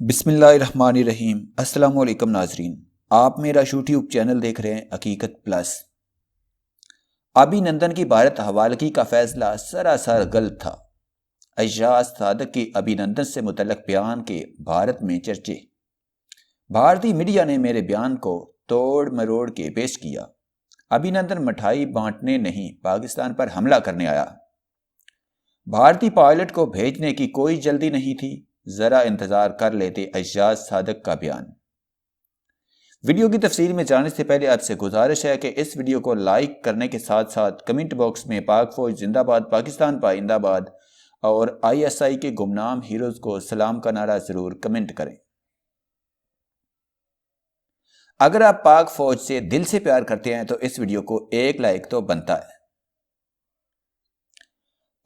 بسم اللہ الرحمن الرحیم۔ السلام علیکم ناظرین، آپ میرا یوٹیوب چینل دیکھ رہے ہیں حقیقت پلس۔ ابھی نندن کی بھارت حوالگی کا فیصلہ سراسر غلط تھا۔ ایجاز صادق کے ابھی نندن سے متعلق بیان کے بھارت میں چرچے۔ بھارتی میڈیا نے میرے بیان کو توڑ مروڑ کے پیش کیا۔ ابھی نندن مٹھائی بانٹنے نہیں، پاکستان پر حملہ کرنے آیا۔ بھارتی پائلٹ کو بھیجنے کی کوئی جلدی نہیں تھی، ذرا انتظار کر لیتے، ایجاز صادق کا بیان۔ ویڈیو کی تفصیل میں جانے سے پہلے آپ سے گزارش ہے کہ اس ویڈیو کو لائک کرنے کے ساتھ ساتھ کمنٹ باکس میں پاک فوج زندہ باد، پاکستان پائندہ باد اور ISI کے گمنام ہیروز کو سلام کا نعرہ ضرور کمنٹ کریں۔ اگر آپ پاک فوج سے دل سے پیار کرتے ہیں تو اس ویڈیو کو ایک لائک تو بنتا ہے۔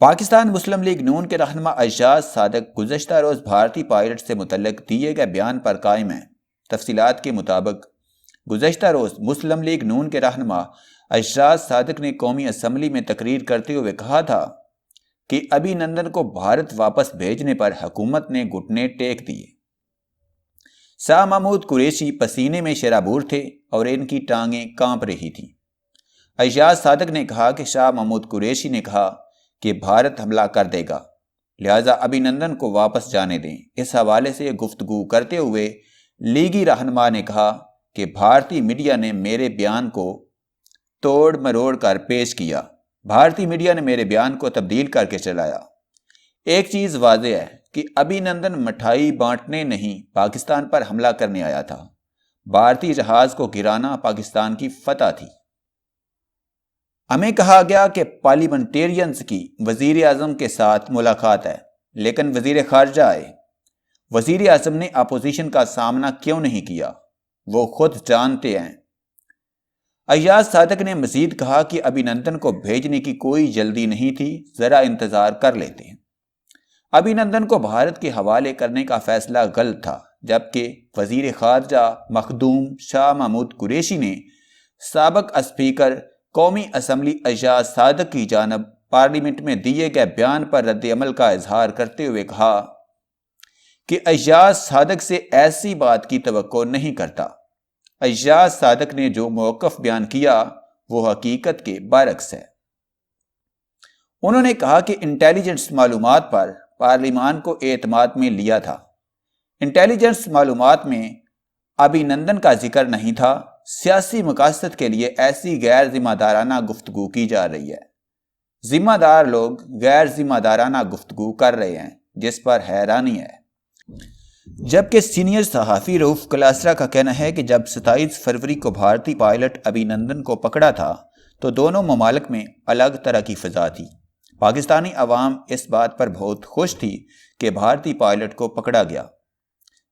پاکستان مسلم لیگ نون کے رہنما ایجاز صادق گزشتہ روز بھارتی پائلٹ سے متعلق دیے گئے بیان پر قائم ہیں۔ تفصیلات کے مطابق گزشتہ روز مسلم لیگ نون کے رہنما ایجاز صادق نے قومی اسمبلی میں تقریر کرتے ہوئے کہا تھا کہ ابھی نندن کو بھارت واپس بھیجنے پر حکومت نے گھٹنے ٹیک دیے۔ شاہ محمود قریشی پسینے میں شرابور تھے اور ان کی ٹانگیں کانپ رہی تھیں۔ ایجاز صادق نے کہا کہ شاہ محمود قریشی نے کہا کہ بھارت حملہ کر دے گا، لہٰذا ابھی نندن کو واپس جانے دیں۔ اس حوالے سے گفتگو کرتے ہوئے لیگی رہنما نے کہا کہ بھارتی میڈیا نے میرے بیان کو توڑ مروڑ کر پیش کیا۔ بھارتی میڈیا نے میرے بیان کو تبدیل کر کے چلایا۔ ایک چیز واضح ہے کہ ابھی نندن مٹھائی بانٹنے نہیں، پاکستان پر حملہ کرنے آیا تھا۔ بھارتی جہاز کو گرانا پاکستان کی فتح تھی۔ ہمیں کہا گیا کہ پارلیمنٹیرینز کی وزیر اعظم کے ساتھ ملاقات ہے، لیکن وزیر خارجہ آئے۔ وزیر اعظم نے اپوزیشن کا سامنا کیوں نہیں کیا، وہ خود جانتے ہیں۔ ایجاز صادق نے مزید کہا کہ ابھی نندن کو بھیجنے کی کوئی جلدی نہیں تھی، ذرا انتظار کر لیتے ہیں۔ ابھی نندن کو بھارت کے حوالے کرنے کا فیصلہ غلط تھا، جبکہ وزیر خارجہ مخدوم شاہ محمود قریشی نے سابق اسپیکر قومی اسمبلی ایجاز صادق کی جانب پارلیمنٹ میں دیے گئے بیان پر رد عمل کا اظہار کرتے ہوئے کہا کہ ایجاز صادق سے ایسی بات کی توقع نہیں کرتا۔ ایجاز صادق نے جو موقف بیان کیا وہ حقیقت کے برعکس ہے۔ انہوں نے کہا کہ انٹیلیجنس معلومات پر پارلیمان کو اعتماد میں لیا تھا۔ انٹیلیجنس معلومات میں ابھی نندن کا ذکر نہیں تھا۔ سیاسی مقاصد کے لیے ایسی غیر ذمہ دارانہ گفتگو کی جا رہی ہے۔ ذمہ دار لوگ غیر ذمہ دارانہ گفتگو کر رہے ہیں، جس پر حیرانی ہے۔ جبکہ سینئر صحافی رؤف کلاسرا کا کہنا ہے کہ جب 27 فروری کو بھارتی پائلٹ ابھی نندن کو پکڑا تھا تو دونوں ممالک میں الگ طرح کی فضا تھی۔ پاکستانی عوام اس بات پر بہت خوش تھی کہ بھارتی پائلٹ کو پکڑا گیا۔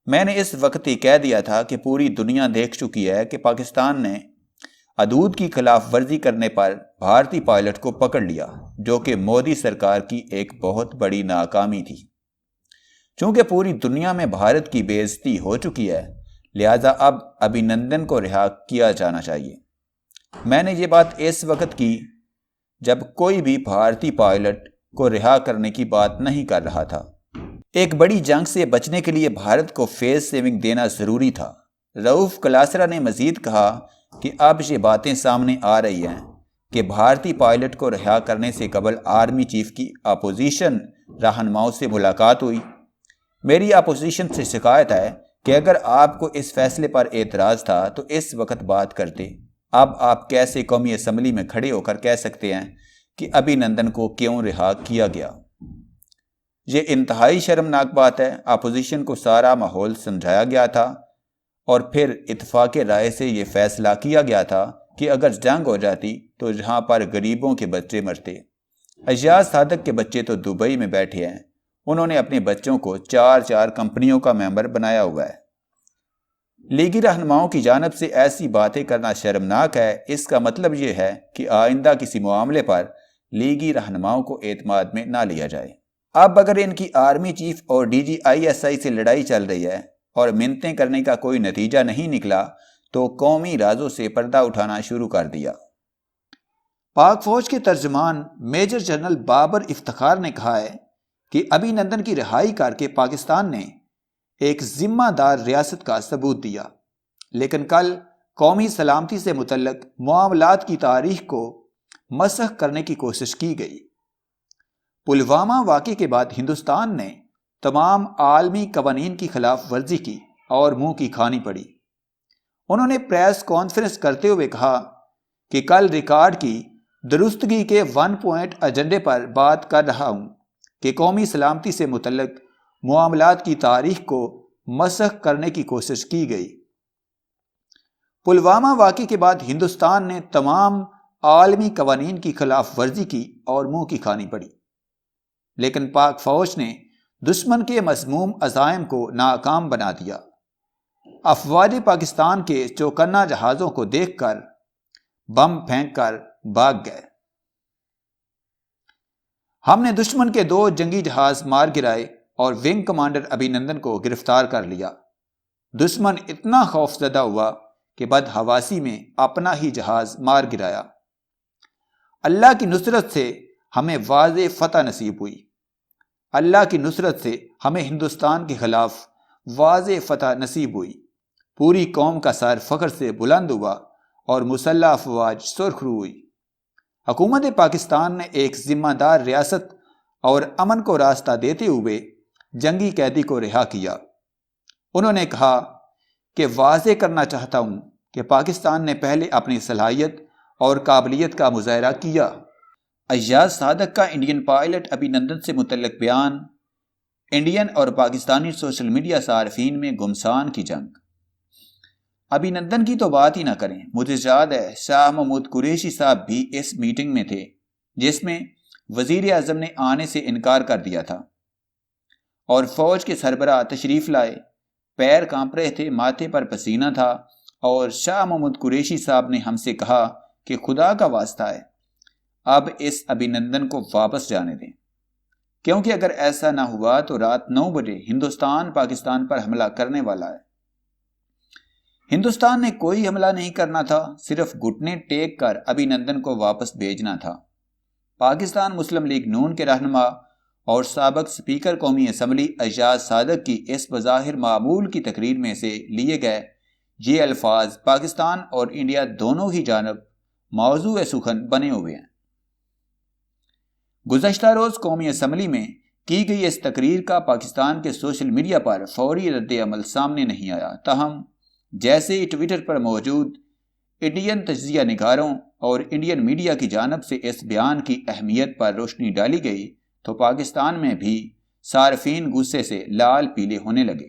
میں نے اس وقت ہی کہہ دیا تھا کہ پوری دنیا دیکھ چکی ہے کہ پاکستان نے حدود کی خلاف ورزی کرنے پر بھارتی پائلٹ کو پکڑ لیا، جو کہ مودی سرکار کی ایک بہت بڑی ناکامی تھی۔ چونکہ پوری دنیا میں بھارت کی بے عزتی ہو چکی ہے، لہٰذا اب ابھی نندن کو رہا کیا جانا چاہیے۔ میں نے یہ بات اس وقت کی جب کوئی بھی بھارتی پائلٹ کو رہا کرنے کی بات نہیں کر رہا تھا۔ ایک بڑی جنگ سے بچنے کے لیے بھارت کو فیس سیونگ دینا ضروری تھا۔ رؤف کلاسرا نے مزید کہا کہ اب یہ باتیں سامنے آ رہی ہیں کہ بھارتی پائلٹ کو رہا کرنے سے قبل آرمی چیف کی اپوزیشن رہنماؤں سے ملاقات ہوئی۔ میری اپوزیشن سے شکایت ہے کہ اگر آپ کو اس فیصلے پر اعتراض تھا تو اس وقت بات کرتے۔ اب آپ کیسے قومی اسمبلی میں کھڑے ہو کر کہہ سکتے ہیں کہ ابھی نندن کو کیوں رہا کیا گیا؟ یہ انتہائی شرمناک بات ہے۔ اپوزیشن کو سارا ماحول سمجھایا گیا تھا اور پھر اتفاق رائے سے یہ فیصلہ کیا گیا تھا کہ اگر جنگ ہو جاتی تو جہاں پر غریبوں کے بچے مرتے۔ ایجاز صادق کے بچے تو دبئی میں بیٹھے ہیں، انہوں نے اپنے بچوں کو 4 کمپنیوں کا ممبر بنایا ہوا ہے۔ لیگی رہنماؤں کی جانب سے ایسی باتیں کرنا شرمناک ہے۔ اس کا مطلب یہ ہے کہ آئندہ کسی معاملے پر لیگی رہنماؤں کو اعتماد میں نہ لیا جائے۔ اب اگر ان کی آرمی چیف اور DG ISI سے لڑائی چل رہی ہے اور منتیں کرنے کا کوئی نتیجہ نہیں نکلا تو قومی رازوں سے پردہ اٹھانا شروع کر دیا۔ پاک فوج کے ترجمان میجر جنرل بابر افتخار نے کہا ہے کہ ابھی نندن کی رہائی کر کے پاکستان نے ایک ذمہ دار ریاست کا ثبوت دیا، لیکن کل قومی سلامتی سے متعلق معاملات کی تاریخ کو مسخ کرنے کی کوشش کی گئی۔ پلوامہ واقعے کے بعد ہندوستان نے تمام عالمی قوانین کی خلاف ورزی کی اور منہ کی کھانی پڑی۔ انہوں نے پریس کانفرنس کرتے ہوئے کہا کہ کل ریکارڈ کی درستگی کے 1 پوائنٹ ایجنڈے پر بات کر رہا ہوں کہ قومی سلامتی سے متعلق معاملات کی تاریخ کو مسخ کرنے کی کوشش کی گئی۔ پلوامہ واقعے کے بعد ہندوستان نے تمام عالمی قوانین کی خلاف ورزی کی اور منہ کی کھانی پڑی، لیکن پاک فوج نے دشمن کے مذموم عزائم کو ناکام بنا دیا۔ افواج پاکستان کے چوکنا جہازوں کو دیکھ کر بم پھینک کر بھاگ گئے۔ ہم نے دشمن کے 2 جنگی جہاز مار گرائے اور ونگ کمانڈر ابھینندن کو گرفتار کر لیا۔ دشمن اتنا خوف زدہ ہوا کہ بدحواسی میں اپنا ہی جہاز مار گرایا۔ اللہ کی نصرت سے ہمیں واضح فتح نصیب ہوئی۔ اللہ کی نصرت سے ہمیں ہندوستان کے خلاف واضح فتح نصیب ہوئی۔ پوری قوم کا سر فخر سے بلند ہوا اور مسلح افواج سرخ رو ہوئی۔ حکومت پاکستان نے ایک ذمہ دار ریاست اور امن کو راستہ دیتے ہوئے جنگی قیدی کو رہا کیا۔ انہوں نے کہا کہ واضح کرنا چاہتا ہوں کہ پاکستان نے پہلے اپنی صلاحیت اور قابلیت کا مظاہرہ کیا۔ ایاز صادق کا انڈین پائلٹ ابھینندن سے متعلق بیان، انڈین اور پاکستانی سوشل میڈیا صارفین میں گمسان کی جنگ۔ ابھینندن کی تو بات ہی نہ کریں، مجھے یاد ہے شاہ محمود قریشی صاحب بھی اس میٹنگ میں تھے جس میں وزیر اعظم نے آنے سے انکار کر دیا تھا، اور فوج کے سربراہ تشریف لائے، پیر کانپ رہے تھے، ماتھے پر پسینہ تھا، اور شاہ محمود قریشی صاحب نے ہم سے کہا کہ خدا کا واسطہ ہے اب اس ابھینندن کو واپس جانے دیں، کیونکہ اگر ایسا نہ ہوا تو رات 9 بجے ہندوستان پاکستان پر حملہ کرنے والا ہے۔ ہندوستان نے کوئی حملہ نہیں کرنا تھا، صرف گھٹنے ٹیک کر ابھینندن کو واپس بھیجنا تھا۔ پاکستان مسلم لیگ نون کے رہنما اور سابق سپیکر قومی اسمبلی ایاز صادق کی اس بظاہر معمول کی تقریر میں سے لیے گئے یہ الفاظ پاکستان اور انڈیا دونوں ہی جانب موضوع سخن بنے ہوئے ہیں۔ گزشتہ روز قومی اسمبلی میں کی گئی اس تقریر کا پاکستان کے سوشل میڈیا پر فوری رد عمل سامنے نہیں آیا، تاہم جیسے ہی ٹویٹر پر موجود انڈین تجزیہ نگاروں اور انڈین میڈیا کی جانب سے اس بیان کی اہمیت پر روشنی ڈالی گئی تو پاکستان میں بھی صارفین غصے سے لال پیلے ہونے لگے۔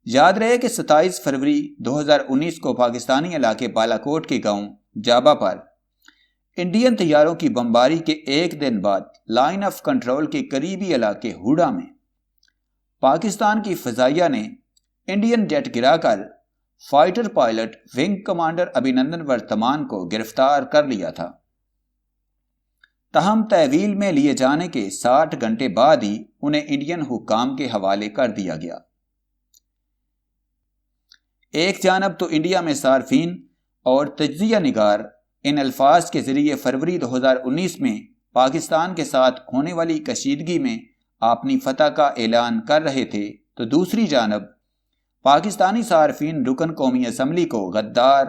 یاد رہے کہ 27 فروری 2019 کو پاکستانی علاقے بالاکوٹ کے گاؤں جابا پر انڈین طیاروں کی بمباری کے ایک دن بعد لائن آف کنٹرول کے قریبی علاقے ہوڈا میں پاکستان کی فضائیہ نے انڈین جیٹ گرا کر fighter pilot wing commander Abhinandan Varthaman کو گرفتار کر لیا تھا۔ تاہم تحویل میں لیے جانے کے 60 گھنٹے بعد ہی انہیں انڈین حکام کے حوالے کر دیا گیا۔ ایک جانب تو انڈیا میں صارفین اور تجزیہ نگار ان الفاظ کے ذریعے فروری 2019 میں پاکستان کے ساتھ ہونے والی کشیدگی میں اپنی فتح کا اعلان کر رہے تھے، تو دوسری جانب پاکستانی صارفین رکن قومی اسمبلی کو غدار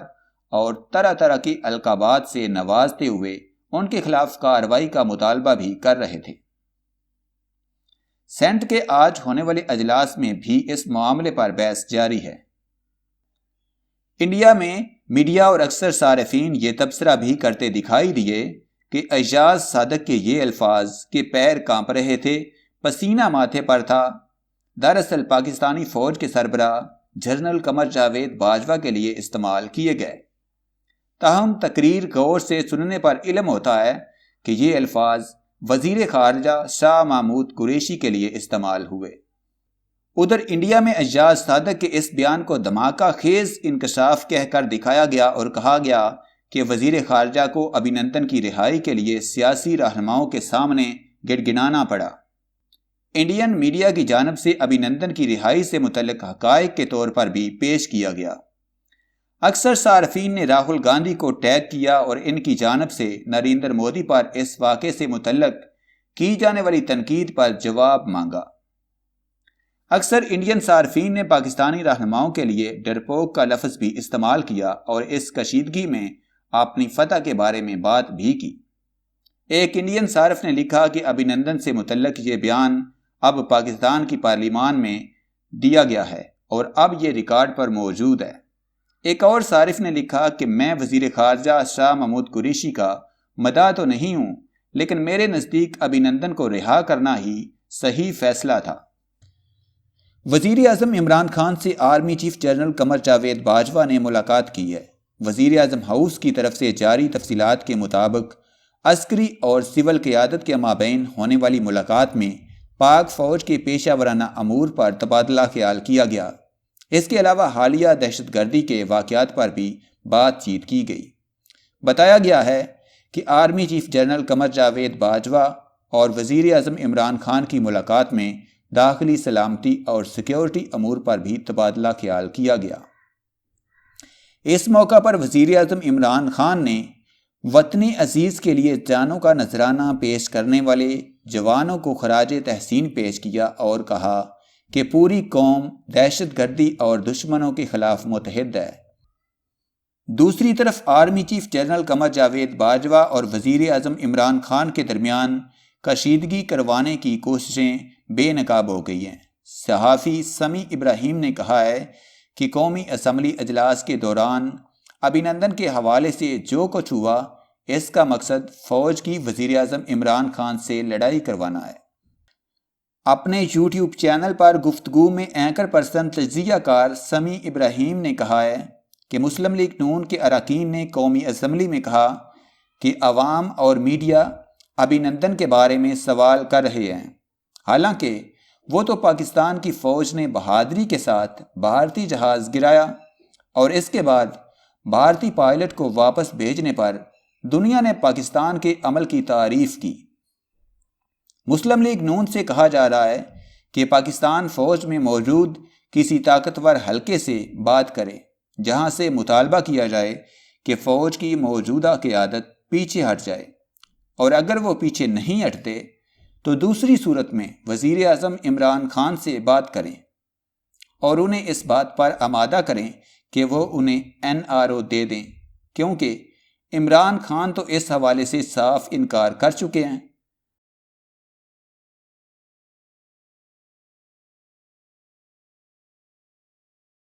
اور طرح طرح کی القابات سے نوازتے ہوئے ان کے خلاف کارروائی کا مطالبہ بھی کر رہے تھے۔ سینٹ کے آج ہونے والے اجلاس میں بھی اس معاملے پر بحث جاری ہے۔ انڈیا میں میڈیا اور اکثر صارفین یہ تبصرہ بھی کرتے دکھائی دیے کہ ایاز صادق کے یہ الفاظ کہ پیر کانپ رہے تھے، پسینہ ماتھے پر تھا، دراصل پاکستانی فوج کے سربراہ جنرل قمر جاوید باجوہ کے لیے استعمال کیے گئے۔ تاہم تقریر غور سے سننے پر علم ہوتا ہے کہ یہ الفاظ وزیر خارجہ شاہ محمود قریشی کے لیے استعمال ہوئے۔ ادھر انڈیا میں ایاز صادق کے اس بیان کو دھماکہ خیز انکشاف کہہ کر دکھایا گیا اور کہا گیا کہ وزیر خارجہ کو ابھینندن کی رہائی کے لیے سیاسی رہنماؤں کے سامنے گڑگڑانا پڑا۔ انڈین میڈیا کی جانب سے ابھینندن کی رہائی سے متعلق حقائق کے طور پر بھی پیش کیا گیا۔ اکثر صارفین نے راہل گاندھی کو ٹیگ کیا اور ان کی جانب سے نریندر مودی پر اس واقعے سے متعلق کی جانے والی تنقید پر جواب مانگا۔ اکثر انڈین صارفین نے پاکستانی رہنماؤں کے لیے ڈرپوک کا لفظ بھی استعمال کیا اور اس کشیدگی میں اپنی فتح کے بارے میں بات بھی کی۔ ایک انڈین صارف نے لکھا کہ ابھینندن سے متعلق یہ بیان اب پاکستان کی پارلیمان میں دیا گیا ہے اور اب یہ ریکارڈ پر موجود ہے۔ ایک اور صارف نے لکھا کہ میں وزیر خارجہ شاہ محمود قریشی کا مداح تو نہیں ہوں، لیکن میرے نزدیک ابھینندن کو رہا کرنا ہی صحیح فیصلہ تھا۔ وزیر اعظم عمران خان سے army chief general Qamar Javed Bajwa نے ملاقات کی ہے۔ وزیر اعظم ہاؤس کی طرف سے جاری تفصیلات کے مطابق عسکری اور سول قیادت کے مابین ہونے والی ملاقات میں پاک فوج کے پیشہ ورانہ امور پر تبادلہ خیال کیا گیا۔ اس کے علاوہ حالیہ دہشت گردی کے واقعات پر بھی بات چیت کی گئی۔ بتایا گیا ہے کہ army chief general Qamar Javed Bajwa اور وزیر اعظم عمران خان کی ملاقات میں داخلی سلامتی اور سیکیورٹی امور پر بھی تبادلہ خیال کیا گیا۔ اس موقع پر وزیر اعظم عمران خان نے وطن عزیز کے لیے جانوں کا نذرانہ پیش کرنے والے جوانوں کو خراج تحسین پیش کیا اور کہا کہ پوری قوم دہشت گردی اور دشمنوں کے خلاف متحد ہے۔ دوسری طرف army chief general Qamar Javed Bajwa اور وزیر اعظم عمران خان کے درمیان کشیدگی کروانے کی کوششیں بے نقاب ہو گئی ہیں۔ صحافی سمیع ابراہیم نے کہا ہے کہ قومی اسمبلی اجلاس کے دوران ابھینندن کے حوالے سے جو کچھ ہوا، اس کا مقصد فوج کی وزیر اعظم عمران خان سے لڑائی کروانا ہے۔ اپنے یوٹیوب چینل پر گفتگو میں اینکر پرسن تجزیہ کار سمیع ابراہیم نے کہا ہے کہ مسلم لیگ نون کے اراکین نے قومی اسمبلی میں کہا کہ عوام اور میڈیا ابھینندن کے بارے میں سوال کر رہے ہیں، حالانکہ وہ تو پاکستان کی فوج نے بہادری کے ساتھ بھارتی جہاز گرایا اور اس کے بعد بھارتی پائلٹ کو واپس بھیجنے پر دنیا نے پاکستان کے عمل کی تعریف کی۔ مسلم لیگ نون سے کہا جا رہا ہے کہ پاکستان فوج میں موجود کسی طاقتور حلقے سے بات کرے جہاں سے مطالبہ کیا جائے کہ فوج کی موجودہ قیادت پیچھے ہٹ جائے، اور اگر وہ پیچھے نہیں ہٹتے تو دوسری صورت میں وزیر اعظم عمران خان سے بات کریں اور انہیں اس بات پر آمادہ کریں کہ وہ انہیں NRO دے دیں، کیونکہ عمران خان تو اس حوالے سے صاف انکار کر چکے ہیں۔